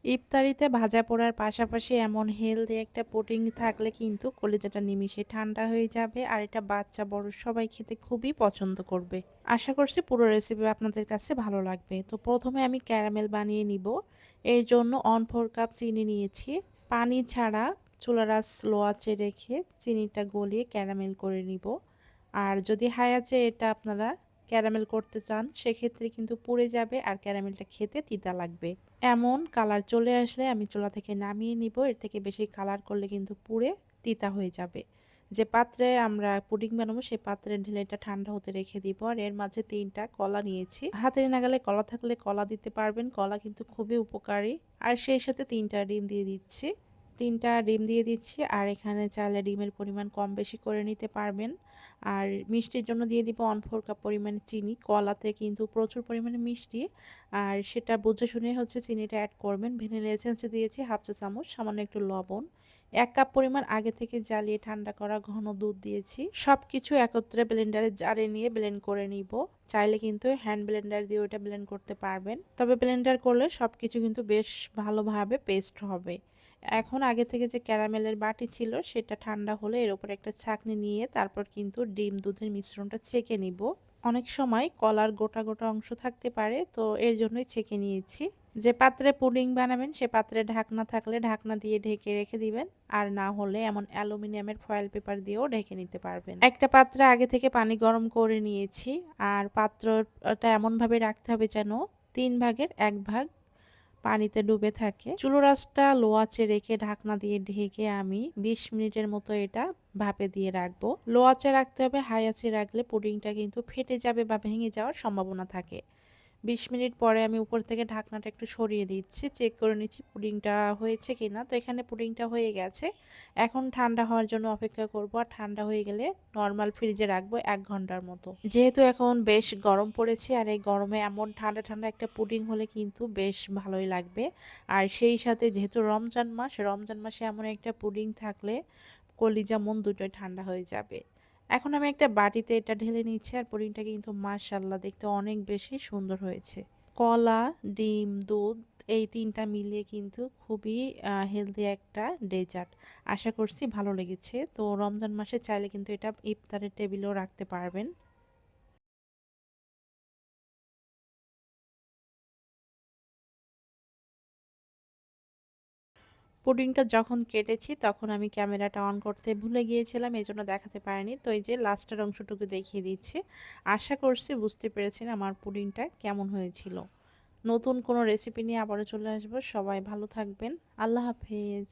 ইফতারিতে ভাজা পোড়ার পাশাপাশি এমন হেলদি একটা পুডিং থাকলে কিন্তু কলিজাটা নিমিষে ঠান্ডা হয়ে যাবে, আর এটা বাচ্চা বড় সবাই খেতে খুবই পছন্দ করবে। আশা করছি পুরো রেসিপি আপনাদের কাছে ভালো লাগবে। তো প্রথমে আমি ক্যারামেল বানিয়ে নিব। এর জন্য 1/4 কাপ চিনি নিয়েছি। পানি ছাড়া চুলার আঁচ লো আঁচে রেখে চিনিটা গলিয়ে ক্যারামেল করে নিব। আর যদি হাই আঁচে এটা আপনারা ক্যারামেল করতে চান সেক্ষেত্রে কিন্তু পুড়ে যাবে আর ক্যারামেলটা খেতে তিতা লাগবে। এমন কালার চলে আসলে আমি চুলা থেকে নামিয়ে নিব। এর থেকে বেশি কালার করলে কিন্তু পুড়ে তিতা হয়ে যাবে। যে পাত্রে আমরা পুডিং বানাবো সেই পাত্রে ঢেলে এটা ঠান্ডা হতে রেখে দিব। আর এর মাঝে 3টা কলা নিয়েছি। হাতের নাগালে কলা থাকলে কলা দিতে পারবেন, কলা কিন্তু খুবই উপকারী। আর সেই সাথে 3টা ডিম দিয়ে দিচ্ছি। 3টা ডিম দিয়ে দিচ্ছি। আর এখানে চাইলে ডিমের পরিমাণ কম বেশি করে নিতে পারবেন। আর মিষ্টির জন্য দিয়ে দিব 1/4 কাপ পরিমাণে চিনি। কলাতে কিন্তু প্রচুর পরিমাণে মিষ্টি, আর সেটা বুঝে শুনে হচ্ছে চিনিটা অ্যাড করবেন। ভ্যানিলা এসেন্স দিয়েছি হাফ চা চামচ, সামান্য একটু লবণ, 1 কাপ পরিমাণ আগে থেকে জ্বালিয়ে ঠান্ডা করা ঘন দুধ দিয়েছি। সবকিছু একত্রে ব্লেন্ডারে জারে নিয়ে ব্লেন্ড করে নিব। চাইলে কিন্তু হ্যান্ড ব্লেন্ডার দিয়ে ওটা ব্লেন্ড করতে পারবেন, তবে ব্লেন্ডার করলে সবকিছু কিন্তু বেশ ভালোভাবে পেস্ট হবে। এখন আগে থেকে যে ক্যারামেলের বাটি ছিল সেটা ঠান্ডা হলে এর উপর একটা ছাঁকনি নিয়ে তারপর কিন্তু ডিম দুধের মিশ্রণটা ছেঁকে নিব। অনেক সময় কলার গোটা গোটা অংশ থাকতে পারে, তো এর জন্যই ছেঁকে নিয়েছি। যে পাত্রে পুডিং বানাবেন সে পাত্রে ঢাকনা থাকলে ঢাকনা দিয়ে ঢেকে রেখে দিবেন, আর না হলে এমন অ্যালুমিনিয়ামের ফয়েল পেপার দিয়েও ঢেকে নিতে পারবেন। একটা পাত্রে আগে থেকে পানি গরম করে নিয়েছি, আর পাত্রটা এমনভাবে রাখতে হবে যেন 3 ভাগের 1 ভাগ পানিতে ডুবে থাকে। চুলোর আঁচটা লো আঁচে রেখে ঢাকনা দিয়ে ঢেকে আমি 20 মিনিটের মতো এটা ভাপে দিয়ে রাখবো। লো আঁচে রাখতে হবে, হাই আঁচে রাখলে পুডিংটা কিন্তু ফেটে যাবে বা ভেঙে যাওয়ার সম্ভাবনা থাকে। 20 মিনিট পরে আমি উপর থেকে ঢাকনাটা একটু সরিয়ে দিচ্ছি, চেক করে নিচ্ছি পুডিংটা হয়েছে কিনা। তো এখানে পুডিংটা হয়ে গেছে। এখন ঠান্ডা হওয়ার জন্য অপেক্ষা করব, আর ঠান্ডা হয়ে গেলে নর্মাল ফ্রিজে রাখবো 1 ঘন্টার মতো। যেহেতু এখন বেশ গরম পড়েছে, আর এই গরমে এমন ঠান্ডা ঠান্ডা একটা পুডিং হলে কিন্তু বেশ ভালোই লাগবে। আর সেই সাথে যেহেতু রমজান মাস, রমজান মাসে এমন একটা পুডিং থাকলে কলিজা মন দুটোই ঠান্ডা হয়ে যাবে। এখন আমি একটা বাটিতে এটা ঢেলে নিচ্ছি, আর পুডিংটা কিন্তু মাশাআল্লাহ দেখতে অনেক বেশি সুন্দর হয়েছে। কলা, ডিম, দুধ এই 3টা মিলিয়ে কিন্তু খুবই হেলদি একটা ডেজার্ট। আশা করছি ভালো লেগেছে। তো রমজান মাসে চাইলে কিন্তু এটা ইফতারের টেবিলেও রাখতে পারবেন। পুডিংটা যখন কেটেছি তখন আমি ক্যামেরাটা অন করতে ভুলে গিয়েছিলাম, এজন্য দেখাতে পারিনি। তো এই যে লাস্টের অংশটুকু দেখিয়ে দিচ্ছি। আশা করছি বুঝতে পেরেছেন আমার পুডিংটা কেমন হয়েছিল। নতুন কোনো রেসিপি নিয়ে আবারও চলে আসবো। সবাই ভালো থাকবেন। আল্লাহ হাফেজ।